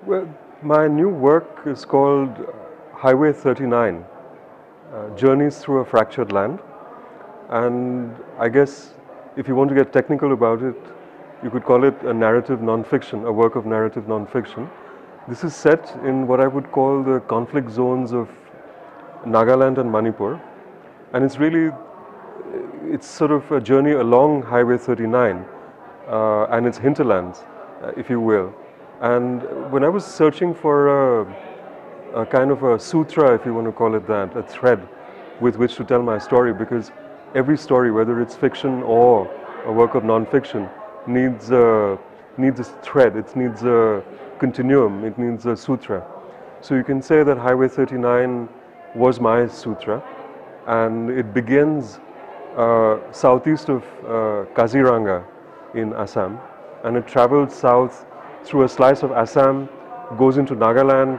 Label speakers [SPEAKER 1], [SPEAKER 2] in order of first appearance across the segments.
[SPEAKER 1] Well, my new work is called Highway 39, Journeys Through a Fractured Land. And I guess if you want to get technical about it, you could call it a narrative non-fiction, a work of narrative non-fiction. This is set in what I would call the conflict zones of Nagaland and Manipur. And it's sort of a journey along Highway 39 and its hinterlands, if you will. And when I was searching for a kind of a sutra, if you want to call it that, a thread with which to tell my story, because every story, whether it's fiction or a work of non-fiction, needs a thread, it needs a continuum, it needs a sutra. So you can say that Highway 39 was my sutra, and it begins southeast of Kaziranga in Assam, and it travels south through a slice of Assam, goes into Nagaland,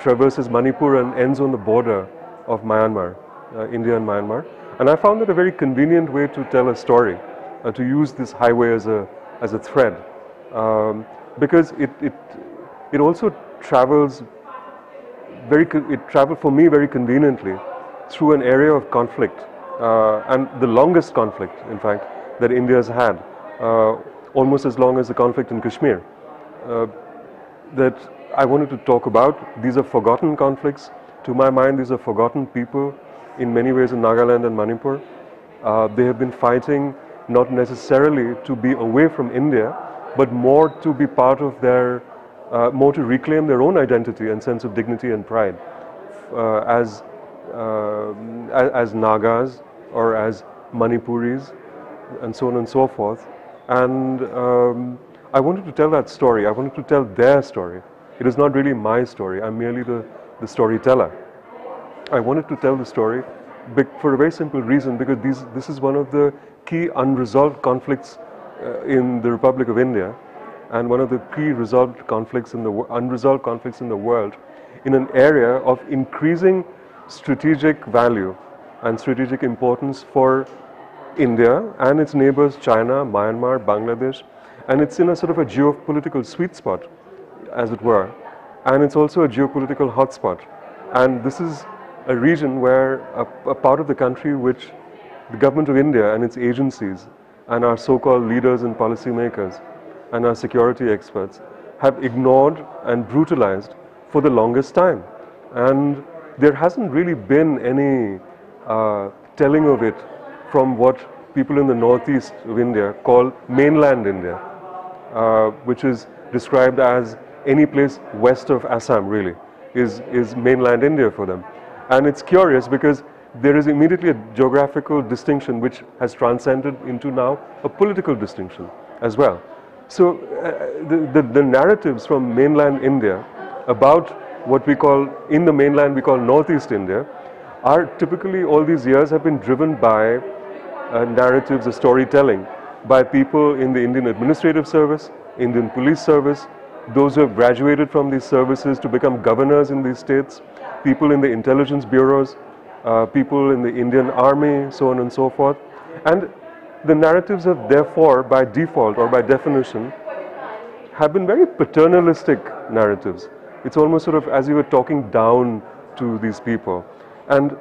[SPEAKER 1] traverses Manipur and ends on the border of Myanmar, India and Myanmar. And I found it a very convenient way to tell a story, to use this highway as a thread, because it also travels for me very conveniently through an area of conflict, and the longest conflict, in fact, that India has had, almost as long as the conflict in Kashmir. That I wanted to talk about. These are forgotten conflicts. To my mind, these are forgotten people in many ways in Nagaland and Manipur. They have been fighting not necessarily to be away from India, but more to be part of more to reclaim their own identity and sense of dignity and pride as Nagas or as Manipuris and so on and so forth. And I wanted to tell that story. I wanted to tell their story. It is not really my story. I'm merely the storyteller. I wanted to tell the story for a very simple reason, because this is one of the key unresolved conflicts in the Republic of India, and one of the key unresolved conflicts in the world, in an area of increasing strategic value and strategic importance for India and its neighbors, China, Myanmar, Bangladesh. And it's in a sort of a geopolitical sweet spot, as it were. And it's also a geopolitical hotspot. And this is a region where a part of the country which the government of India and its agencies and our so-called leaders and policymakers and our security experts have ignored and brutalized for the longest time. And there hasn't really been any telling of it from what people in the northeast of India call mainland India, which is described as any place west of Assam, really, is mainland India for them. And it's curious because there is immediately a geographical distinction which has transcended into now a political distinction as well. So the narratives from mainland India about what we call, in the mainland we call Northeast India, are typically, all these years, have been driven by narratives of storytelling by people in the Indian Administrative Service, Indian Police Service, those who have graduated from these services to become governors in these states, people in the intelligence bureaus, people in the Indian Army, so on and so forth. And the narratives have therefore, by default or by definition, have been very paternalistic narratives. It's almost sort of as you were talking down to these people. And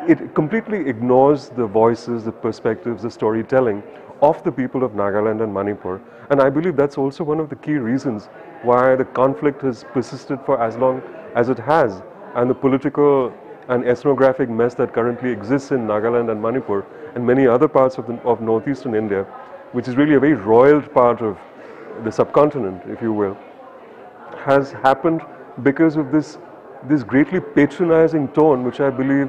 [SPEAKER 1] it completely ignores the voices, the perspectives, the storytelling of the people of Nagaland and Manipur. And I believe that's also one of the key reasons why the conflict has persisted for as long as it has, and the political and ethnographic mess that currently exists in Nagaland and Manipur and many other parts of northeastern India, which is really a very roiled part of the subcontinent, if you will, has happened because of this greatly patronizing tone which I believe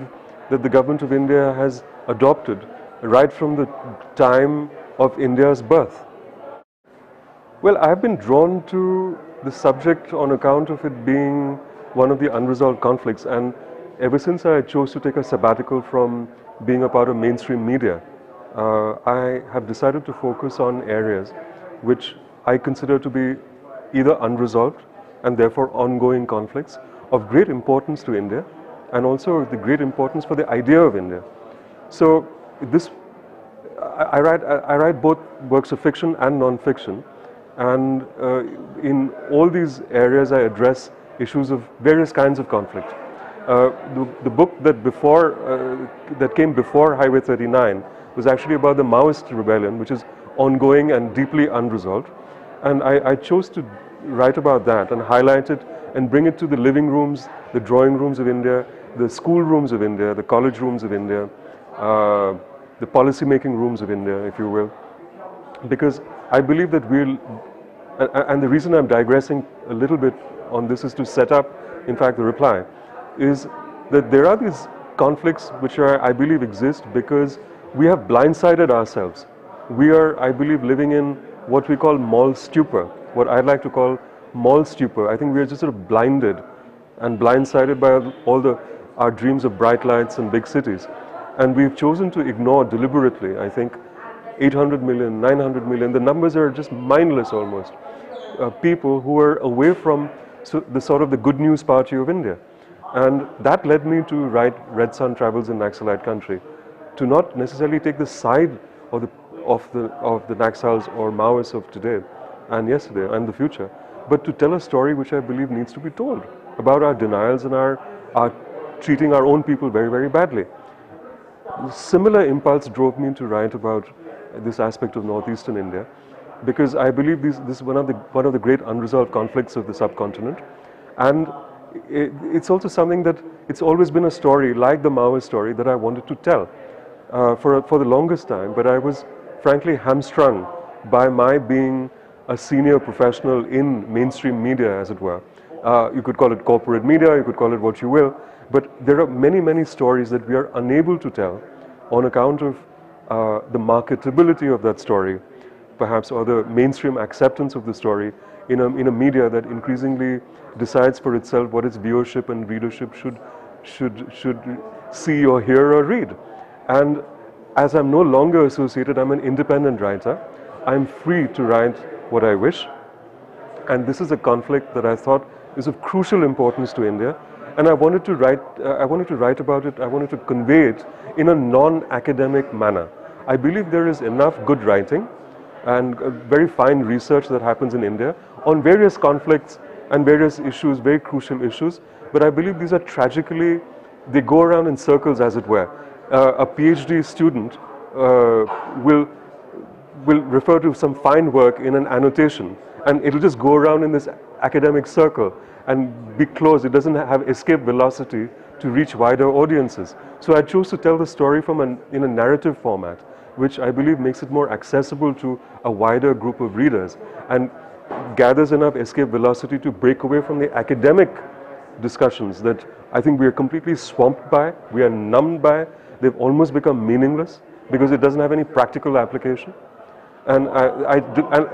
[SPEAKER 1] that the government of India has adopted right from the time of India's birth. Well, I have been drawn to the subject on account of it being one of the unresolved conflicts, and ever since I chose to take a sabbatical from being a part of mainstream media, I have decided to focus on areas which I consider to be either unresolved and therefore ongoing conflicts of great importance to India, and also the great importance for the idea of India. So I write both works of fiction and non-fiction, And in all these areas, I address issues of various kinds of conflict. The book that came before Highway 39 was actually about the Maoist rebellion, which is ongoing and deeply unresolved. And I chose to write about that and highlight it and bring it to the living rooms, the drawing rooms of India, the school rooms of India, the college rooms of India, the policy-making rooms of India, if you will. Because I believe that and the reason I'm digressing a little bit on this is to set up, in fact, the reply, is that there are these conflicts which I believe exist because we have blindsided ourselves. We are, I believe, living in what we call mall stupor, what I'd like to call mall stupor. I think we are just sort of blinded and blindsided by all our dreams of bright lights and big cities. And we've chosen to ignore deliberately, I think, 800 million, 900 million, the numbers are just mindless almost. People who are away from the sort of the good news party of India. And that led me to write Red Sun Travels in Naxalite Country, to not necessarily take the side of the Naxals or Maoists of today and yesterday and the future, but to tell a story which I believe needs to be told about our denials and our treating our own people very, very badly. Similar impulse drove me to write about this aspect of northeastern India, because I believe this is one of the great unresolved conflicts of the subcontinent, and it's also something that it's always been a story like the Maoist story that I wanted to tell for the longest time. But I was frankly hamstrung by my being a senior professional in mainstream media, as it were. You could call it corporate media, you could call it what you will, but there are many, many stories that we are unable to tell on account of the marketability of that story, perhaps, or the mainstream acceptance of the story in a media that increasingly decides for itself what its viewership and readership should see or hear or read. And as I'm no longer associated, I'm an independent writer, I'm free to write what I wish. And this is a conflict that I thought is of crucial importance to India. And I wanted to write about it, I wanted to convey it in a non-academic manner. I believe there is enough good writing and very fine research that happens in India on various conflicts and various issues, very crucial issues. But I believe these are they go around in circles, as it were. A PhD student will refer to some fine work in an annotation, and it'll just go around in this academic circle and be closed. It doesn't have escape velocity to reach wider audiences. So I chose to tell the story in a narrative format, which I believe makes it more accessible to a wider group of readers and gathers enough escape velocity to break away from the academic discussions that I think we are completely swamped by, we are numbed by. They've almost become meaningless because it doesn't have any practical application. And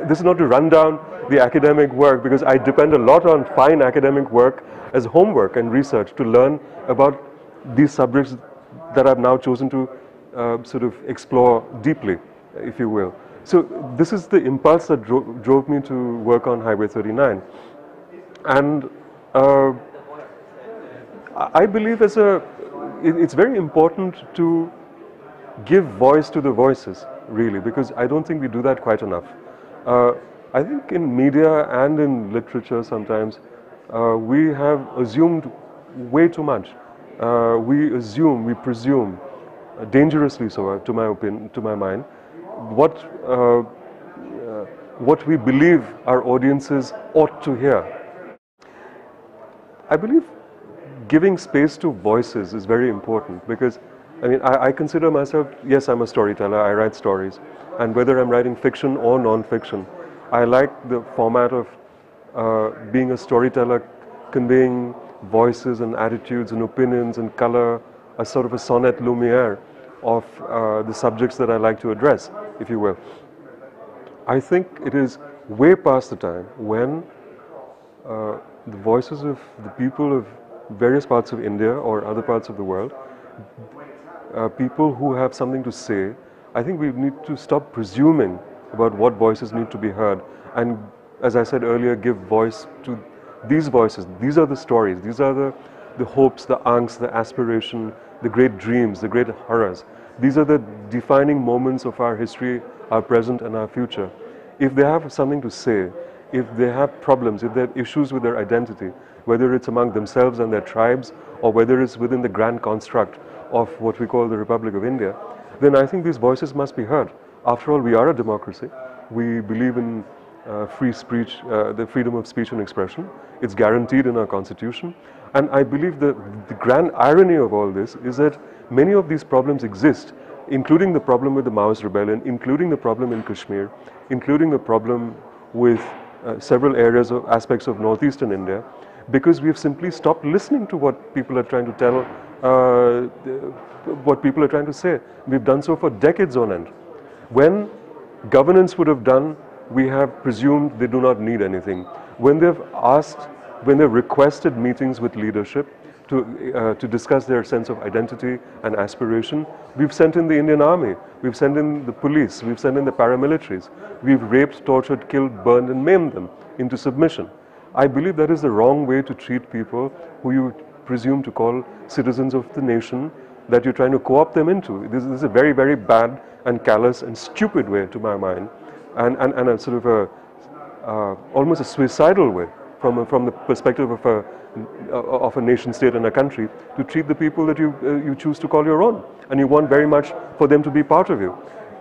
[SPEAKER 1] this is not to run down the academic work, because I depend a lot on fine academic work as homework and research to learn about these subjects that I've now chosen to sort of explore deeply, if you will. So this is the impulse that drove me to work on Highway 39. And I believe it's very important to give voice to the voices, really, because I don't think we do that quite enough. I think in media and in literature sometimes we have assumed way too much. We presume, dangerously so, to my opinion, to my mind, what we believe our audiences ought to hear. I believe giving space to voices is very important, because I mean, I consider myself, yes, I'm a storyteller, I write stories, and whether I'm writing fiction or non-fiction, I like the format of being a storyteller, conveying voices and attitudes and opinions and color, a sort of a sonnet lumiere of the subjects that I like to address, if you will. I think it is way past the time when the voices of the people of various parts of India or other parts of the world, people who have something to say, I think we need to stop presuming about what voices need to be heard, and, as I said earlier, give voice to these voices. These are the stories, these are the hopes, the angst, the aspiration, the great dreams, the great horrors. These are the defining moments of our history, our present and our future. if they have something to say, if they have problems, if they have issues with their identity, whether it's among themselves and their tribes, or whether it's within the grand construct of what we call the Republic of India, then I think these voices must be heard. After all, we are a democracy. We believe in free speech, the freedom of speech and expression. It's guaranteed in our constitution. And I believe the grand irony of all this is that many of these problems exist, including the problem with the Maoist rebellion, including the problem in Kashmir, including the problem with several areas of aspects of northeastern India, because we have simply stopped listening to what people are trying to tell, what people are trying to say. We've done so for decades on end. When governance would have done, we have presumed they do not need anything. When they've asked, when they've requested meetings with leadership to discuss their sense of identity and aspiration, we've sent in the Indian Army, we've sent in the police, we've sent in the paramilitaries, we've raped, tortured, killed, burned and maimed them into submission. I believe that is the wrong way to treat people who you presume to call citizens of the nation, that you're trying to co-opt them into. This is a very, very bad and callous and stupid way, to my mind, and a sort of almost a suicidal way from the perspective of a nation state and a country to treat the people that you choose to call your own, and you want very much for them to be part of you.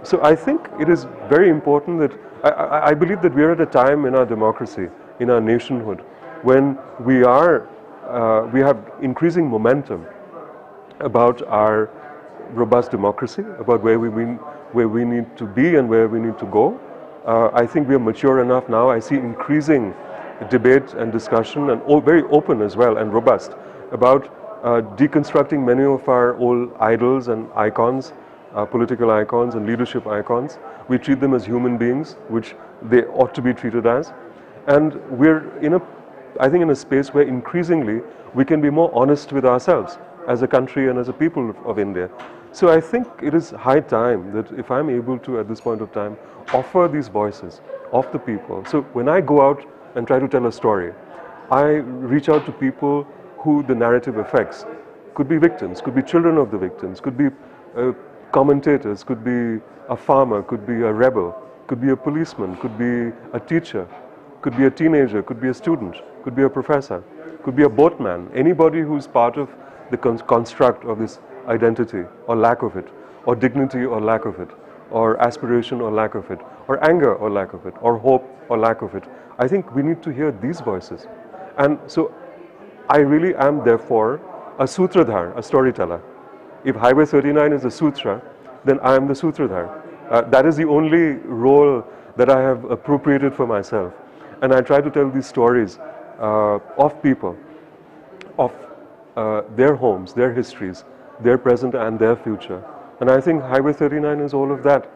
[SPEAKER 1] So I think it is very important that I believe that we are at a time in our democracy, in our nationhood, when we have increasing momentum about our robust democracy, about where we need to be and where we need to go. I think we are mature enough now. I see increasing debate and discussion, and very open as well and robust, about deconstructing many of our old idols and icons, political icons and leadership icons. We treat them as human beings, which they ought to be treated as. And we're I think in a space where increasingly we can be more honest with ourselves as a country and as a people of India. So I think it is high time that if I'm able to, at this point of time, offer these voices of the people. So when I go out and try to tell a story, I reach out to people who the narrative affects. Could be victims, could be children of the victims, could be commentators, could be a farmer, could be a rebel, could be a policeman, could be a teacher, could be a teenager, could be a student, could be a professor, could be a boatman, anybody who's part of the construct of this identity or lack of it, or dignity or lack of it, or aspiration or lack of it, or anger or lack of it, or hope or lack of it. I think we need to hear these voices. And so I really am therefore a sutradhar, a storyteller. If Highway 39 is a sutra, then I am the sutradhar. That is the only role that I have appropriated for myself. And I try to tell these stories of people, of their homes, their histories, their present and their future. And I think Highway 39 is all of that.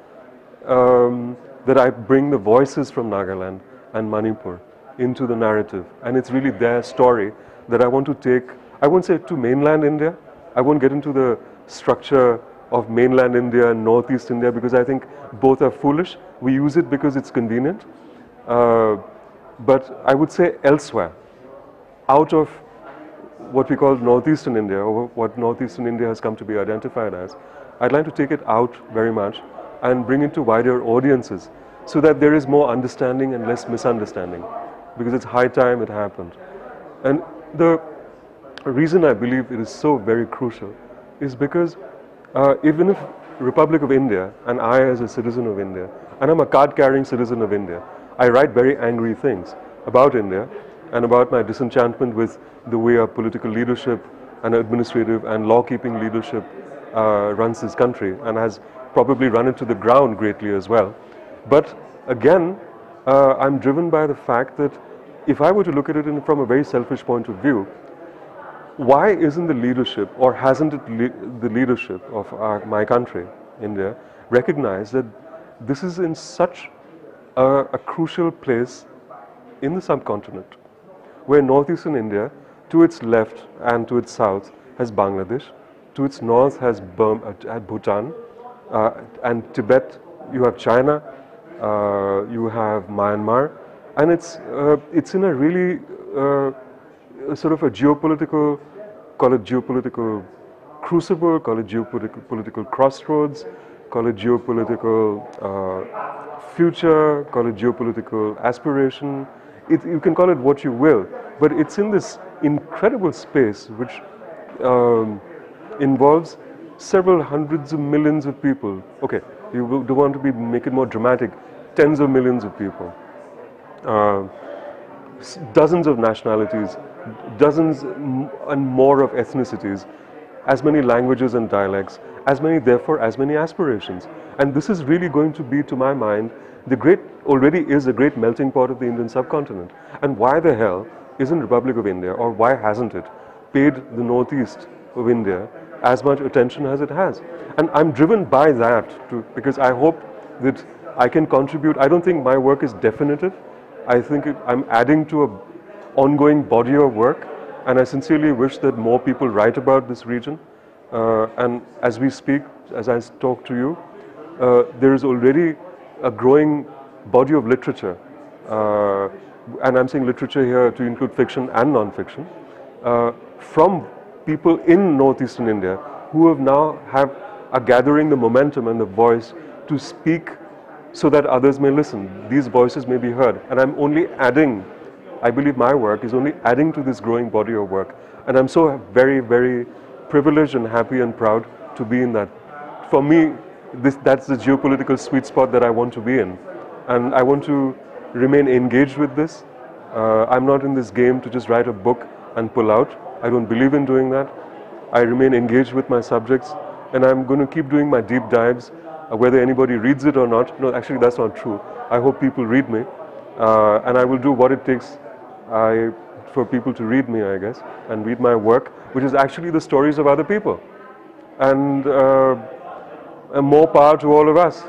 [SPEAKER 1] That I bring the voices from Nagaland and Manipur into the narrative. And it's really their story that I want to take, I won't say to mainland India. I won't get into the structure of mainland India and northeast India, because I think both are foolish. We use it because it's convenient. But I would say elsewhere, out of what we call northeastern India, or what northeastern India has come to be identified as, I'd like to take it out very much and bring it to wider audiences, so that there is more understanding and less misunderstanding, because it's high time it happened. And the reason I believe it is so very crucial is because even if Republic of India, and I as a citizen of India, and I'm a card-carrying citizen of India, I write very angry things about India and about my disenchantment with the way our political leadership and administrative and law-keeping leadership runs this country, and has probably run it to the ground greatly as well. But again, I'm driven by the fact that if I were to look at it from a very selfish point of view, why isn't the leadership, or hasn't the leadership of my country, India, recognized that this is in such a crucial place in the subcontinent, where northeastern India, to its left and to its south, has Bangladesh, to its north has Bhutan, and Tibet, you have China, you have Myanmar, and it's in a really sort of a geopolitical, call it geopolitical crucible, call it geopolitical crossroads, call it geopolitical future, call it geopolitical aspiration. You can call it what you will, but it's in this incredible space which involves several hundreds of millions of people. Okay, do want to make it more dramatic, tens of millions of people. Dozens of nationalities, dozens and more of ethnicities, as many languages and dialects, therefore as many aspirations. And this is really going to be, to my mind, already is a great melting pot of the Indian subcontinent. And why the hell isn't Republic of India, or why hasn't it paid the northeast of India as much attention as it has? And I'm driven by that because I hope that I can contribute. I don't think my work is definitive. I think I'm adding to an ongoing body of work, and I sincerely wish that more people write about this region. And as we speak, as I talk to you, there is already a growing body of literature, and I'm saying literature here to include fiction and non-fiction, from people in northeastern India who are gathering the momentum and the voice to speak so that others may listen. These voices may be heard. And I'm only adding, I believe my work is only adding to this growing body of work. And I'm so very, very privileged and happy and proud to be in that. For me, that's the geopolitical sweet spot that I want to be in. And I want to remain engaged with this. I'm not in this game to just write a book and pull out. I don't believe in doing that. I remain engaged with my subjects, and I'm going to keep doing my deep dives, whether anybody reads it or not. No, actually that's not true. I hope people read me, and I will do what it takes for people to read me, I guess, and read my work, which is actually the stories of other people. And more power to all of us.